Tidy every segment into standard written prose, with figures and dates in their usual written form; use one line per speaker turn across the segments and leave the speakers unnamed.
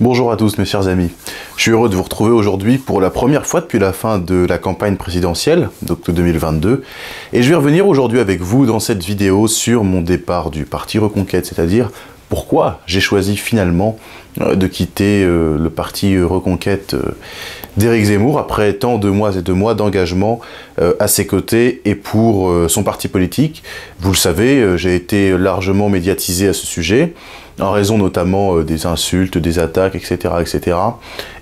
Bonjour à tous mes chers amis, je suis heureux de vous retrouver aujourd'hui pour la première fois depuis la fin de la campagne présidentielle d'octobre 2022 et je vais revenir aujourd'hui avec vous dans cette vidéo sur mon départ du parti Reconquête, c'est-à-dire pourquoi j'ai choisi finalement de quitter le parti Reconquête d'Éric Zemmour après tant de mois et de mois d'engagement à ses côtés et pour son parti politique. Vous le savez, j'ai été largement médiatisé à ce sujet, en raison notamment des insultes, des attaques, etc. etc.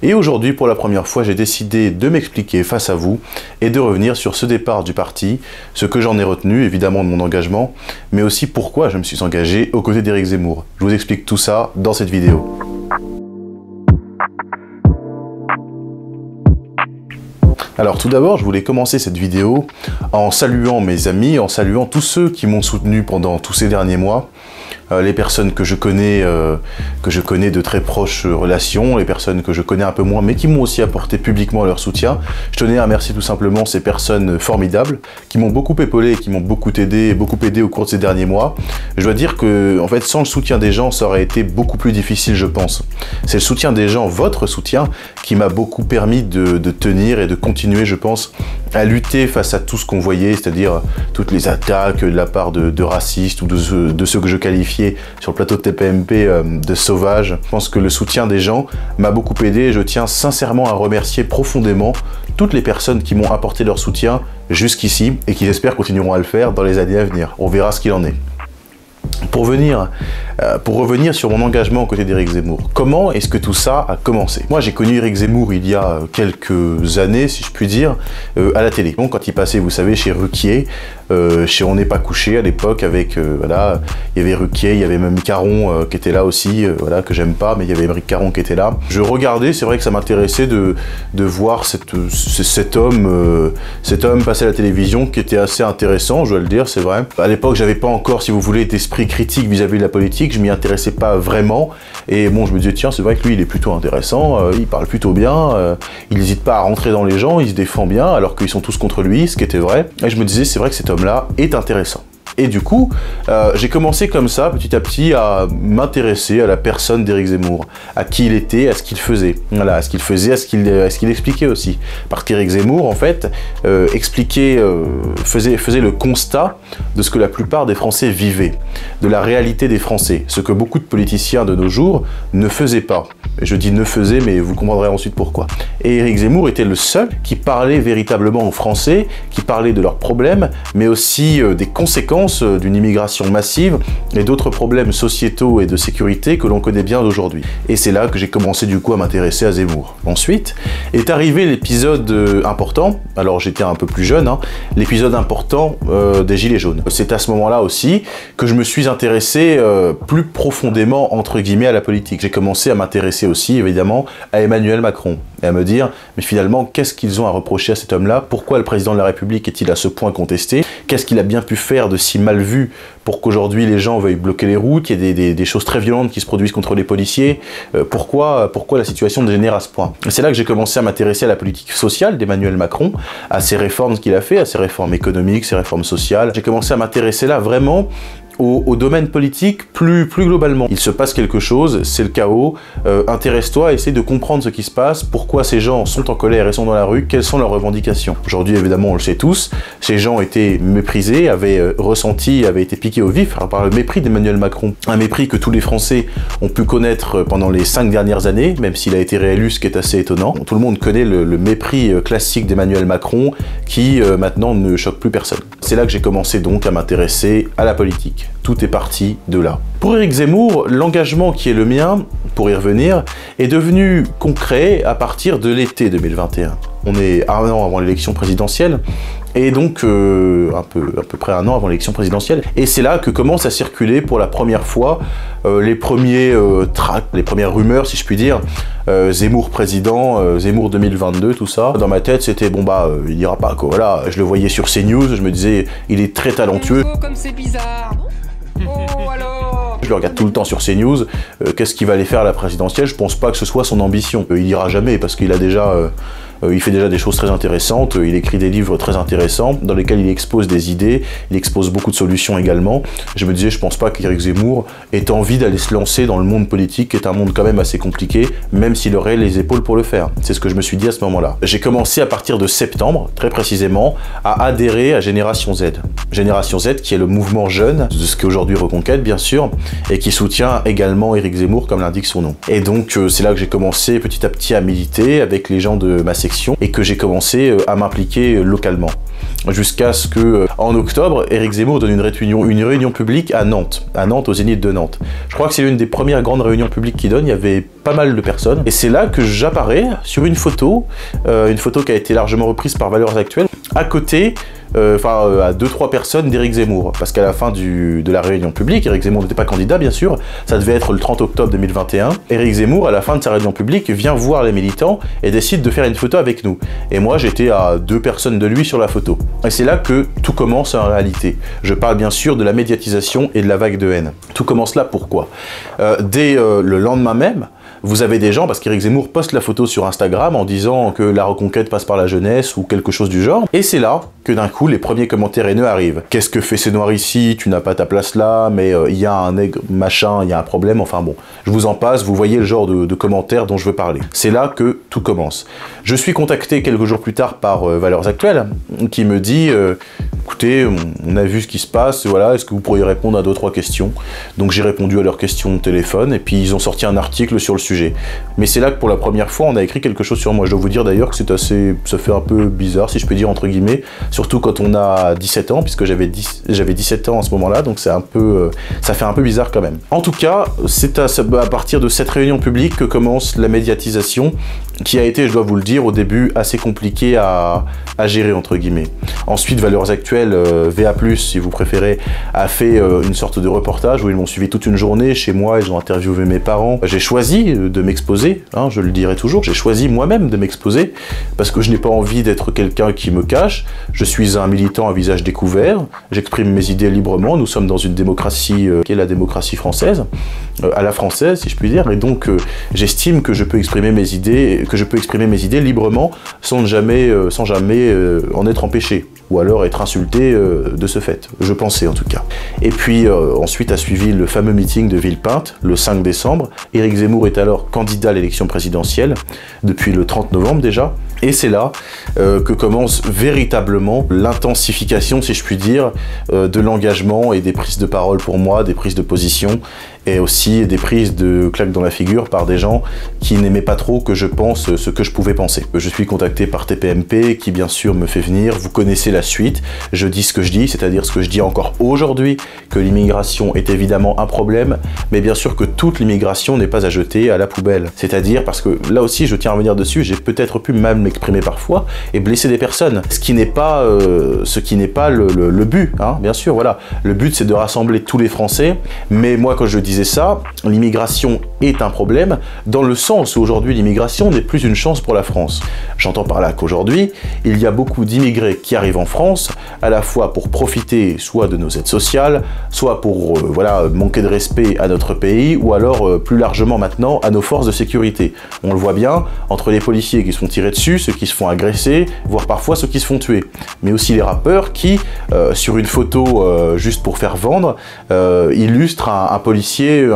Et aujourd'hui, pour la première fois, j'ai décidé de m'expliquer face à vous et de revenir sur ce départ du parti, ce que j'en ai retenu, évidemment, de mon engagement, mais aussi pourquoi je me suis engagé aux côtés d'Éric Zemmour. Je vous explique tout ça dans cette vidéo. Alors tout d'abord, je voulais commencer cette vidéo en saluant mes amis, en saluant tous ceux qui m'ont soutenu pendant tous ces derniers mois, les personnes que je connais de très proches relations, les personnes que je connais un peu moins, mais qui m'ont aussi apporté publiquement leur soutien. Je tenais à remercier tout simplement ces personnes formidables, qui m'ont beaucoup épaulé, qui m'ont beaucoup aidé au cours de ces derniers mois. Je dois dire que, en fait, sans le soutien des gens, ça aurait été beaucoup plus difficile, je pense. C'est le soutien des gens, votre soutien, qui m'a beaucoup permis de tenir et de continuer, je pense, à lutter face à tout ce qu'on voyait, c'est-à-dire toutes les attaques de la part de racistes ou de ceux que je qualifiais sur le plateau de TPMP de sauvages. Je pense que le soutien des gens m'a beaucoup aidé et je tiens sincèrement à remercier profondément toutes les personnes qui m'ont apporté leur soutien jusqu'ici et qui j'espère continueront à le faire dans les années à venir. On verra ce qu'il en est. Pour revenir sur mon engagement aux côtés d'Éric Zemmour, comment est-ce que tout ça a commencé? Moi, j'ai connu Éric Zemmour il y a quelques années, si je puis dire, à la télé. Donc, quand il passait, vous savez, chez Ruquier, chez On n'est pas couché à l'époque, avec, voilà, il y avait Ruquier, il y avait même Caron qui était là aussi, voilà, que j'aime pas, mais il y avait Émeric Caron qui était là. Je regardais, c'est vrai que ça m'intéressait de voir cet homme passer à la télévision, qui était assez intéressant, je dois le dire, c'est vrai. À l'époque, j'avais pas encore, si vous voulez, d'esprit critique vis-à-vis de la politique, je m'y intéressais pas vraiment, et bon, je me disais, tiens, c'est vrai que lui, il est plutôt intéressant, il parle plutôt bien, il n'hésite pas à rentrer dans les gens, il se défend bien, alors qu'ils sont tous contre lui, ce qui était vrai, et je me disais, c'est vrai que cet homme-là est intéressant. Et du coup, j'ai commencé comme ça, petit à petit, à m'intéresser à la personne d'Éric Zemmour, à qui il était, à ce qu'il faisait. Voilà, à ce qu'il faisait, à ce qu'il expliquait aussi. Parce qu'Éric Zemmour, en fait, faisait le constat de ce que la plupart des Français vivaient, de la réalité des Français, ce que beaucoup de politiciens de nos jours ne faisaient pas. Et je dis ne faisaient, mais vous comprendrez ensuite pourquoi. Et Éric Zemmour était le seul qui parlait véritablement aux Français, qui parlait de leurs problèmes, mais aussi des conséquences d'une immigration massive et d'autres problèmes sociétaux et de sécurité que l'on connaît bien d'aujourd'hui. Et c'est là que j'ai commencé du coup à m'intéresser à Zemmour. Ensuite est arrivé l'épisode important, alors j'étais un peu plus jeune, hein, l'épisode important des Gilets jaunes. C'est à ce moment-là aussi que je me suis intéressé plus profondément, entre guillemets, à la politique. J'ai commencé à m'intéresser aussi, évidemment, à Emmanuel Macron et à me dire, mais finalement, qu'est-ce qu'ils ont à reprocher à cet homme-là? Pourquoi le président de la République est-il à ce point contesté? Qu'est-ce qu'il a bien pu faire de si mal vu pour qu'aujourd'hui les gens veuillent bloquer les routes, qu'il y ait des choses très violentes qui se produisent contre les policiers? Pourquoi la situation dégénère à ce point? C'est là que j'ai commencé à m'intéresser à la politique sociale d'Emmanuel Macron, à ses réformes qu'il a fait, à ses réformes économiques, ses réformes sociales. J'ai commencé à m'intéresser là vraiment au domaine politique plus globalement. Il se passe quelque chose, c'est le chaos, intéresse-toi, essaie de comprendre ce qui se passe, pourquoi ces gens sont en colère et sont dans la rue, quelles sont leurs revendications. Aujourd'hui, évidemment, on le sait tous, ces gens étaient méprisés, avaient été piqués au vif par le mépris d'Emmanuel Macron. Un mépris que tous les Français ont pu connaître pendant les 5 dernières années, même s'il a été réélu, ce qui est assez étonnant. Tout le monde connaît le mépris classique d'Emmanuel Macron, qui maintenant ne choque plus personne. C'est là que j'ai commencé donc à m'intéresser à la politique. Tout est parti de là. Pour Éric Zemmour, l'engagement qui est le mien, pour y revenir, est devenu concret à partir de l'été 2021. On est 1 an avant l'élection présidentielle, et donc à peu près 1 an avant l'élection présidentielle. Et c'est là que commencent à circuler pour la première fois les premiers tracts, les premières rumeurs, si je puis dire. Zemmour président, Zemmour 2022, tout ça. Dans ma tête, c'était bon bah, il ira pas quoi. Voilà, je le voyais sur CNews, je me disais, il est très talentueux.
Comme c'est bizarre. Oh alors.
Je le regarde tout le temps sur CNews, qu'est-ce qu'il va aller faire à la présidentielle? Je pense pas que ce soit son ambition. Il ira jamais parce qu'il a déjà Il fait déjà des choses très intéressantes, il écrit des livres très intéressants dans lesquels il expose des idées, il expose beaucoup de solutions également. Je me disais, je pense pas qu'Éric Zemmour ait envie d'aller se lancer dans le monde politique, qui est un monde quand même assez compliqué, même s'il aurait les épaules pour le faire. C'est ce que je me suis dit à ce moment-là. J'ai commencé à partir de septembre, très précisément, à adhérer à Génération Z. Génération Z qui est le mouvement jeune, de ce qu'est aujourd'hui Reconquête bien sûr, et qui soutient également Éric Zemmour comme l'indique son nom. Et donc c'est là que j'ai commencé petit à petit à militer avec les gens de ma section et que j'ai commencé à m'impliquer localement. Jusqu'à ce que, en octobre, Éric Zemmour donne une réunion publique à Nantes au Zénith de Nantes. Je crois que c'est l'une des premières grandes réunions publiques qu'il donne, il y avait pas mal de personnes. Et c'est là que j'apparais sur une photo qui a été largement reprise par Valeurs Actuelles, à côté, à 2-3 personnes d'Éric Zemmour. Parce qu'à la fin de la réunion publique, Éric Zemmour n'était pas candidat bien sûr, ça devait être le 30 octobre 2021. Éric Zemmour, à la fin de sa réunion publique, vient voir les militants et décide de faire une photo avec nous. Et moi, j'étais à 2 personnes de lui sur la photo. Et c'est là que tout commence en réalité. Je parle bien sûr de la médiatisation et de la vague de haine. Tout commence là, pourquoi? Dès le lendemain même, vous avez des gens, parce qu'Éric Zemmour poste la photo sur Instagram en disant que la reconquête passe par la jeunesse ou quelque chose du genre. Et c'est là que d'un coup, les premiers commentaires haineux arrivent. Qu'est-ce que fait ces noirs ici? Tu n'as pas ta place là, mais il y a un nègre machin, il y a un problème. Enfin bon, je vous en passe, vous voyez le genre de commentaires dont je veux parler. C'est là que tout commence. Je suis contacté quelques jours plus tard par Valeurs Actuelles, qui me dit écoutez, on a vu ce qui se passe, voilà, est-ce que vous pourriez répondre à 2-3 questions? Donc j'ai répondu à leurs questions au téléphone, et puis ils ont sorti un article sur le sujet. Mais c'est là que pour la première fois, on a écrit quelque chose sur moi. Je dois vous dire d'ailleurs que ça fait un peu bizarre, si je peux dire entre guillemets, surtout quand on a 17 ans, puisque j'avais 17 ans à ce moment-là, donc c'est un peu, ça fait un peu bizarre quand même. En tout cas, c'est à partir de cette réunion publique que commence la médiatisation, qui a été, je dois vous le dire, au début assez compliqué à gérer entre guillemets. Ensuite, Valeurs Actuelles, VA+, si vous préférez, a fait une sorte de reportage où ils m'ont suivi toute une journée chez moi, ils ont interviewé mes parents. J'ai choisi de m'exposer, hein, je le dirai toujours, j'ai choisi moi-même de m'exposer, parce que je n'ai pas envie d'être quelqu'un qui me cache. Je suis un militant à visage découvert, j'exprime mes idées librement, nous sommes dans une démocratie qui est la démocratie française, à la française si je puis dire, et donc j'estime que je peux exprimer mes idées, librement sans jamais en être empêché, ou alors être insulté de ce fait, je pensais en tout cas. Et puis ensuite a suivi le fameux meeting de Villepinte, le 5 décembre. Éric Zemmour est alors candidat à l'élection présidentielle, depuis le 30 novembre déjà, et c'est là que commence véritablement l'intensification, si je puis dire, de l'engagement et des prises de parole pour moi, des prises de position, et aussi des prises de claques dans la figure par des gens qui n'aimaient pas trop que je pense ce que je pouvais penser. Je suis contacté par TPMP, qui bien sûr me fait venir, vous connaissez la suite, je dis ce que je dis, c'est-à-dire ce que je dis encore aujourd'hui, que l'immigration est évidemment un problème, mais bien sûr que toute l'immigration n'est pas à jeter à la poubelle. C'est-à-dire, parce que là aussi je tiens à revenir dessus, j'ai peut-être pu mal m'exprimer parfois et blesser des personnes, ce qui n'est pas le but, hein, bien sûr, voilà. Le but c'est de rassembler tous les Français, mais moi quand je disais ça, l'immigration est un problème, dans le sens où aujourd'hui l'immigration n'est plus une chance pour la France. J'entends par là qu'aujourd'hui, il y a beaucoup d'immigrés qui arrivent en France, à la fois pour profiter soit de nos aides sociales, soit pour manquer de respect à notre pays, ou alors plus largement maintenant à nos forces de sécurité. On le voit bien, entre les policiers qui se font tirer dessus, ceux qui se font agresser, voire parfois ceux qui se font tuer. Mais aussi les rappeurs qui, sur une photo juste pour faire vendre, illustrent un policier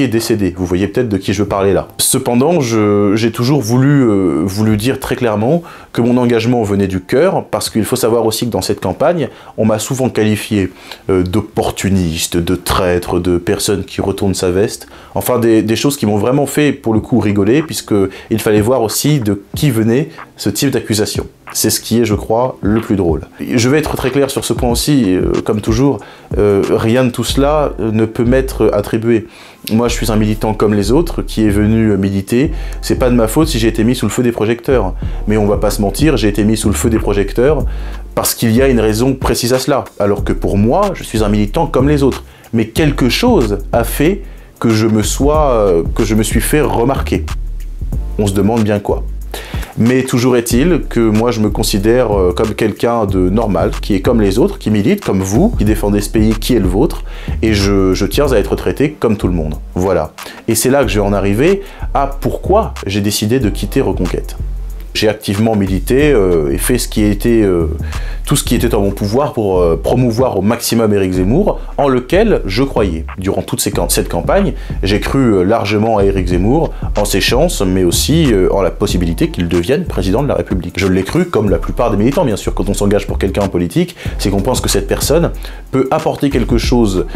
décédé. Vous voyez peut-être de qui je veux parler là. Cependant, j'ai toujours voulu dire très clairement que mon engagement venait du cœur, parce qu'il faut savoir aussi que dans cette campagne, on m'a souvent qualifié d'opportuniste, de traître, de personne qui retourne sa veste. Enfin, des choses qui m'ont vraiment fait, pour le coup, rigoler, puisqu'il fallait voir aussi de qui venait ce type d'accusation. C'est ce qui est, je crois, le plus drôle. Je vais être très clair sur ce point aussi, comme toujours, rien de tout cela ne peut m'être attribué. Moi, je suis un militant comme les autres, qui est venu militer. C'est pas de ma faute si j'ai été mis sous le feu des projecteurs. Mais on va pas se mentir, j'ai été mis sous le feu des projecteurs parce qu'il y a une raison précise à cela. Alors que pour moi, je suis un militant comme les autres. Mais quelque chose a fait que je me suis fait remarquer. On se demande bien quoi. Mais toujours est-il que moi je me considère comme quelqu'un de normal, qui est comme les autres, qui milite comme vous, qui défendez ce pays qui est le vôtre, et je tiens à être traité comme tout le monde. Voilà. Et c'est là que je vais en arriver à pourquoi j'ai décidé de quitter Reconquête. J'ai activement milité et fait tout ce qui était en mon pouvoir pour promouvoir au maximum Éric Zemmour, en lequel je croyais. Durant toute cette campagne, j'ai cru largement à Éric Zemmour, en ses chances, mais aussi en la possibilité qu'il devienne président de la République. Je l'ai cru comme la plupart des militants, bien sûr. Quand on s'engage pour quelqu'un en politique, c'est qu'on pense que cette personne peut apporter quelque chose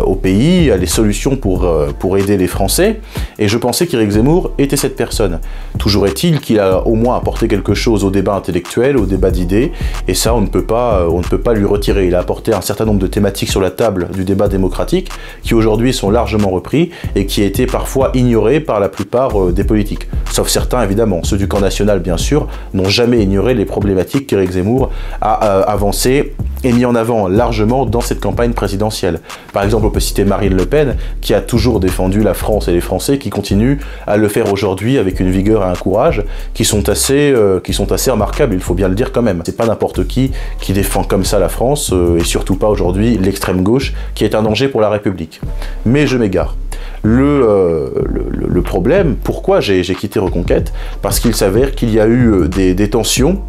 au pays, à des solutions pour aider les Français, et je pensais qu'Éric Zemmour était cette personne. Toujours est-il qu'il a au moins apporté quelque chose au débat intellectuel, au débat d'idées, et ça on ne peut pas lui retirer. Il a apporté un certain nombre de thématiques sur la table du débat démocratique, qui aujourd'hui sont largement repris, et qui étaient parfois ignorés par la plupart des politiques. Sauf certains évidemment, ceux du camp national bien sûr, n'ont jamais ignoré les problématiques qu'Éric Zemmour a avancées et mis en avant largement dans cette campagne présidentielle. Par exemple, on peut citer Marine Le Pen, qui a toujours défendu la France et les Français, qui continue à le faire aujourd'hui avec une vigueur et un courage qui sont assez remarquables, il faut bien le dire quand même. C'est pas n'importe qui défend comme ça la France, et surtout pas aujourd'hui l'extrême gauche, qui est un danger pour la République. Mais je m'égare. Le problème, pourquoi j'ai quitté Reconquête? Parce qu'il s'avère qu'il y a eu des tensions,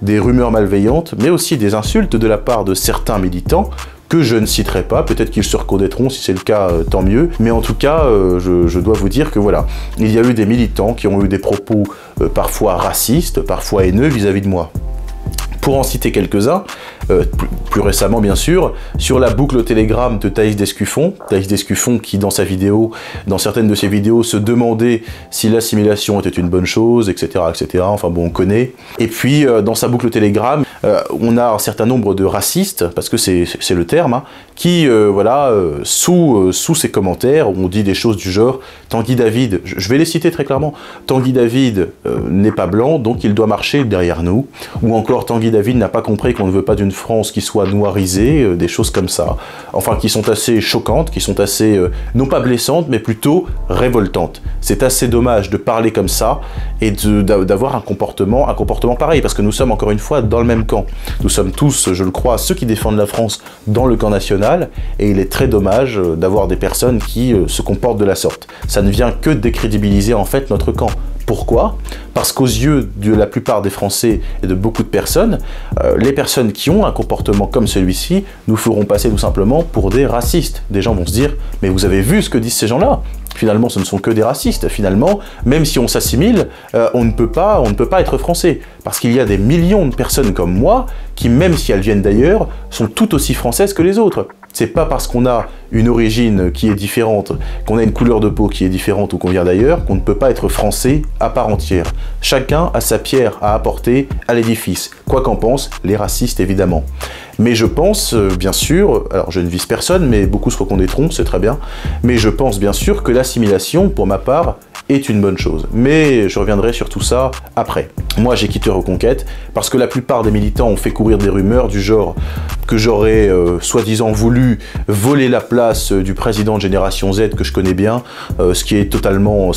des rumeurs malveillantes, mais aussi des insultes de la part de certains militants que je ne citerai pas, peut-être qu'ils se reconnaîtront, si c'est le cas, tant mieux, mais en tout cas, je dois vous dire que voilà, il y a eu des militants qui ont eu des propos parfois racistes, parfois haineux vis-à-vis de moi. Pour en citer quelques-uns, plus récemment bien sûr, sur la boucle Telegram de Thaïs Descuffon qui dans certaines de ses vidéos se demandait si l'assimilation était une bonne chose, etc., etc., enfin bon, on connaît. Et puis dans sa boucle Telegram, on a un certain nombre de racistes, parce que c'est le terme, hein, qui, voilà, sous ses commentaires, on dit des choses du genre « Tanguy David », je vais les citer très clairement, « Tanguy David n'est pas blanc, donc il doit marcher derrière nous », ou encore « Tanguy David n'a pas compris qu'on ne veut pas d'une France qui soit noirisée », des choses comme ça, enfin qui sont assez choquantes, qui sont assez, non pas blessantes, mais plutôt révoltantes. C'est assez dommage de parler comme ça et d'avoir un comportement pareil, parce que nous sommes encore une fois dans le même camp. Nous sommes tous, je le crois, ceux qui défendent la France dans le camp national, et il est très dommage d'avoir des personnes qui se comportent de la sorte. Ça ne vient que décrédibiliser en fait notre camp. Pourquoi? Parce qu'aux yeux de la plupart des Français et de beaucoup de personnes, les personnes qui ont un comportement comme celui-ci nous feront passer tout simplement pour des racistes. Des gens vont se dire « mais vous avez vu ce que disent ces gens-là ?» Finalement, ce ne sont que des racistes. Finalement, même si on s'assimile, on ne peut pas être français. Parce qu'il y a des millions de personnes comme moi qui, même si elles viennent d'ailleurs, sont tout aussi françaises que les autres. C'est pas parce qu'on a une origine qui est différente, qu'on a une couleur de peau qui est différente ou qu'on vient d'ailleurs, qu'on ne peut pas être français à part entière. Chacun a sa pierre à apporter à l'édifice, quoi qu'en pensent les racistes évidemment. Mais je pense, bien sûr, alors je ne vise personne, mais beaucoup se reconnaîtront, c'est très bien, mais je pense bien sûr que l'assimilation, pour ma part, est une bonne chose. Mais je reviendrai sur tout ça après. Moi, j'ai quitté Reconquête parce que la plupart des militants ont fait courir des rumeurs du genre que j'aurais soi-disant voulu voler la place du président de Génération Z que je connais bien, ce qui est totalement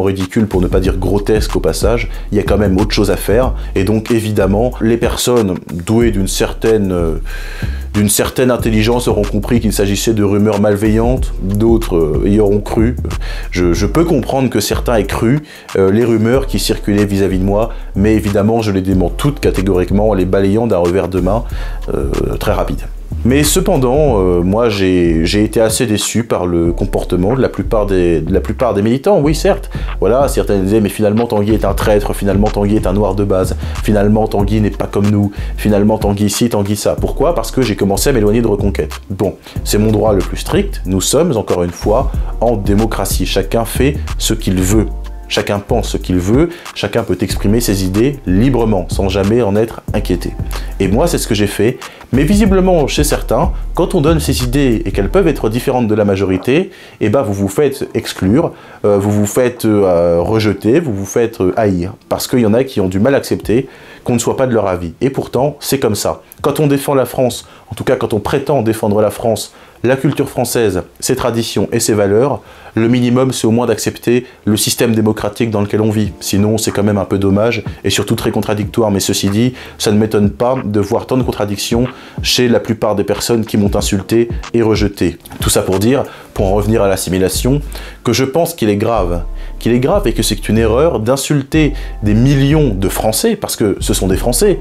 ridicule, pour ne pas dire grotesque au passage. Il y a quand même autre chose à faire, et donc évidemment, les personnes douées d'une certaine intelligence auront compris qu'il s'agissait de rumeurs malveillantes, d'autres y auront cru. Je peux comprendre que certains aient cru les rumeurs qui circulaient vis-à-vis de moi, mais évidemment je les dément toutes catégoriquement en les balayant d'un revers de main très rapide. Mais cependant, moi j'ai été assez déçu par le comportement de la plupart des militants, oui certes. Voilà, certains disaient mais finalement Tanguy est un traître, finalement Tanguy est un noir de base, finalement Tanguy n'est pas comme nous, finalement Tanguy ci, Tanguy ça. Pourquoi? Parce que j'ai commencé à m'éloigner de Reconquête. Bon, c'est mon droit le plus strict, nous sommes encore une fois en démocratie, chacun fait ce qu'il veut. Chacun pense ce qu'il veut, chacun peut exprimer ses idées librement, sans jamais en être inquiété. Et moi, c'est ce que j'ai fait, mais visiblement, chez certains, quand on donne ses idées et qu'elles peuvent être différentes de la majorité, eh ben vous vous faites exclure, vous vous faites rejeter, vous vous faites haïr, parce qu'il y en a qui ont du mal à accepter qu'on ne soit pas de leur avis. Et pourtant, c'est comme ça. Quand on défend la France, en tout cas quand on prétend défendre la France, la culture française, ses traditions et ses valeurs, Le minimum, c'est au moins d'accepter le système démocratique dans lequel on vit. Sinon, c'est quand même un peu dommage et surtout très contradictoire. Mais ceci dit, ça ne m'étonne pas de voir tant de contradictions chez la plupart des personnes qui m'ont insulté et rejeté. Tout ça pour dire, pour en revenir à l'assimilation, que je pense qu'il est grave. Qu'il est grave et que c'est une erreur d'insulter des millions de Français, parce que ce sont des Français,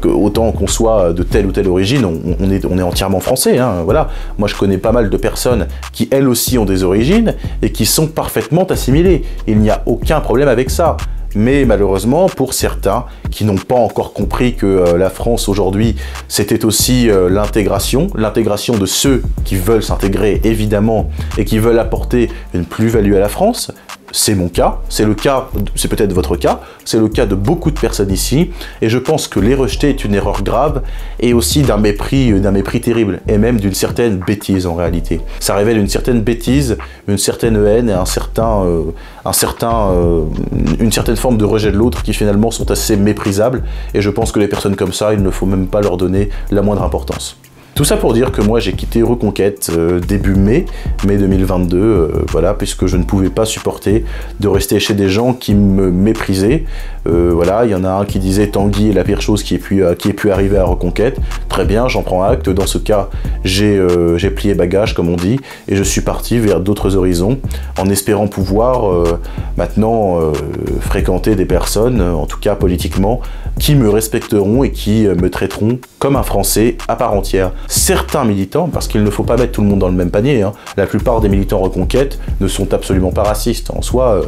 autant qu'on soit de telle ou telle origine, on est entièrement français, hein, voilà. Moi je connais pas mal de personnes qui elles aussi ont des origines et qui sont parfaitement assimilées. Il n'y a aucun problème avec ça. Mais malheureusement, pour certains qui n'ont pas encore compris que la France aujourd'hui, c'était aussi l'intégration de ceux qui veulent s'intégrer évidemment et qui veulent apporter une plus-value à la France. C'est mon cas, c'est peut-être votre cas, c'est le cas de beaucoup de personnes ici, et je pense que les rejeter est une erreur grave, et aussi d'un mépris terrible, et même d'une certaine bêtise en réalité. Ça révèle une certaine bêtise, une certaine haine, et une certaine forme de rejet de l'autre qui finalement sont assez méprisables, et je pense que les personnes comme ça, il ne faut même pas leur donner la moindre importance. Tout ça pour dire que moi j'ai quitté Reconquête début mai 2022, voilà, puisque je ne pouvais pas supporter de rester chez des gens qui me méprisaient. Voilà, il y en a un qui disait Tanguy est la pire chose qui ait pu arriver à Reconquête. Très bien, j'en prends acte. Dans ce cas, j'ai plié bagage, comme on dit, et je suis parti vers d'autres horizons, en espérant pouvoir maintenant fréquenter des personnes, en tout cas politiquement, qui me respecteront et qui me traiteront comme un Français à part entière. Certains militants, parce qu'il ne faut pas mettre tout le monde dans le même panier, hein, la plupart des militants Reconquête ne sont absolument pas racistes. En soi,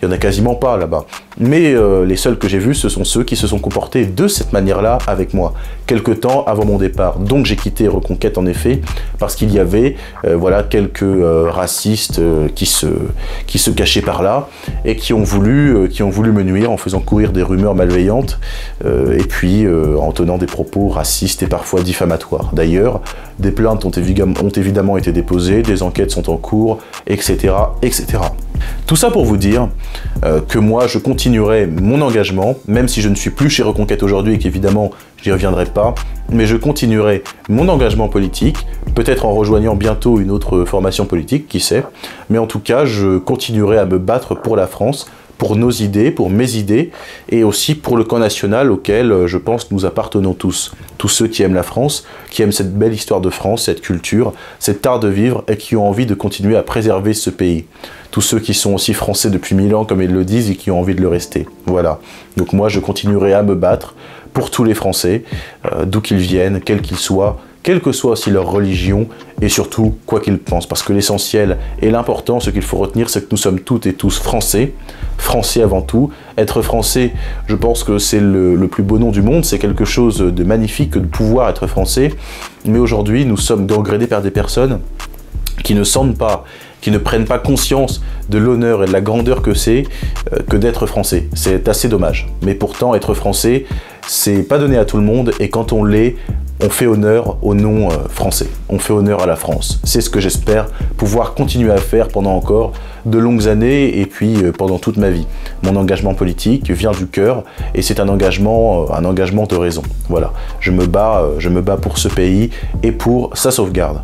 il n'y en a quasiment pas là-bas. Mais les seuls que j'ai vus, ce sont ceux qui se sont comportés de cette manière-là avec moi, quelque temps avant mon départ. Donc j'ai quitté Reconquête en effet, parce qu'il y avait voilà, quelques racistes qui se cachaient par là, et qui ont voulu me nuire en faisant courir des rumeurs malveillantes, et puis en tenant des propos racistes et parfois diffamatoires. D'ailleurs, des plaintes ont évidemment été déposées, des enquêtes sont en cours, etc., etc. Tout ça pour vous dire que moi je continuerai mon engagement, même si je ne suis plus chez Reconquête aujourd'hui et qu'évidemment j'y reviendrai pas, mais je continuerai mon engagement politique, peut-être en rejoignant bientôt une autre formation politique, qui sait, mais en tout cas je continuerai à me battre pour la France, pour nos idées, pour mes idées, et aussi pour le camp national auquel je pense nous appartenons tous. Tous ceux qui aiment la France, qui aiment cette belle histoire de France, cette culture, cet art de vivre, et qui ont envie de continuer à préserver ce pays. Tous ceux qui sont aussi français depuis 1000 ans, comme ils le disent, et qui ont envie de le rester. Voilà. Donc moi, je continuerai à me battre pour tous les Français, d'où qu'ils viennent, quels qu'ils soient, quelle que soit aussi leur religion, et surtout, quoi qu'ils pensent. Parce que l'essentiel et l'important, ce qu'il faut retenir, c'est que nous sommes toutes et tous Français, Français avant tout. Être Français, je pense que c'est le plus beau nom du monde, c'est quelque chose de magnifique que de pouvoir être Français. Mais aujourd'hui, nous sommes gangrénés par des personnes qui ne sentent pas, qui ne prennent pas conscience de l'honneur et de la grandeur que c'est que d'être Français. C'est assez dommage. Mais pourtant, être Français, c'est pas donné à tout le monde, et quand on l'est, on fait honneur au nom français, on fait honneur à la France. C'est ce que j'espère pouvoir continuer à faire pendant encore de longues années, et puis pendant toute ma vie. Mon engagement politique vient du cœur, et c'est un engagement de raison. Voilà, je me bats pour ce pays et pour sa sauvegarde.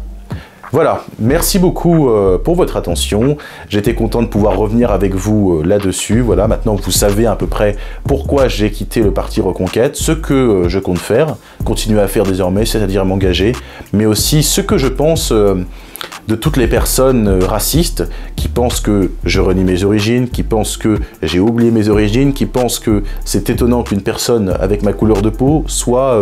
Voilà, merci beaucoup pour votre attention. J'étais content de pouvoir revenir avec vous là-dessus. Voilà, maintenant vous savez à peu près pourquoi j'ai quitté le parti Reconquête, ce que je compte faire, continuer à faire désormais, c'est-à-dire m'engager, mais aussi ce que je pense de toutes les personnes racistes qui pensent que je renie mes origines, qui pensent que j'ai oublié mes origines, qui pensent que c'est étonnant qu'une personne avec ma couleur de peau soit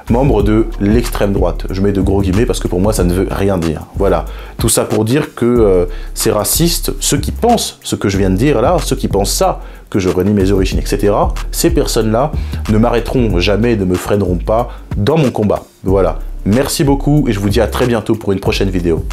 membre de l'extrême droite. Je mets de gros guillemets parce que pour moi ça ne veut rien dire. Voilà, tout ça pour dire que ces racistes, ceux qui pensent ce que je viens de dire là, ceux qui pensent ça, que je renie mes origines, etc., ces personnes-là ne m'arrêteront jamais, ne me freineront pas dans mon combat. Voilà. Merci beaucoup et je vous dis à très bientôt pour une prochaine vidéo.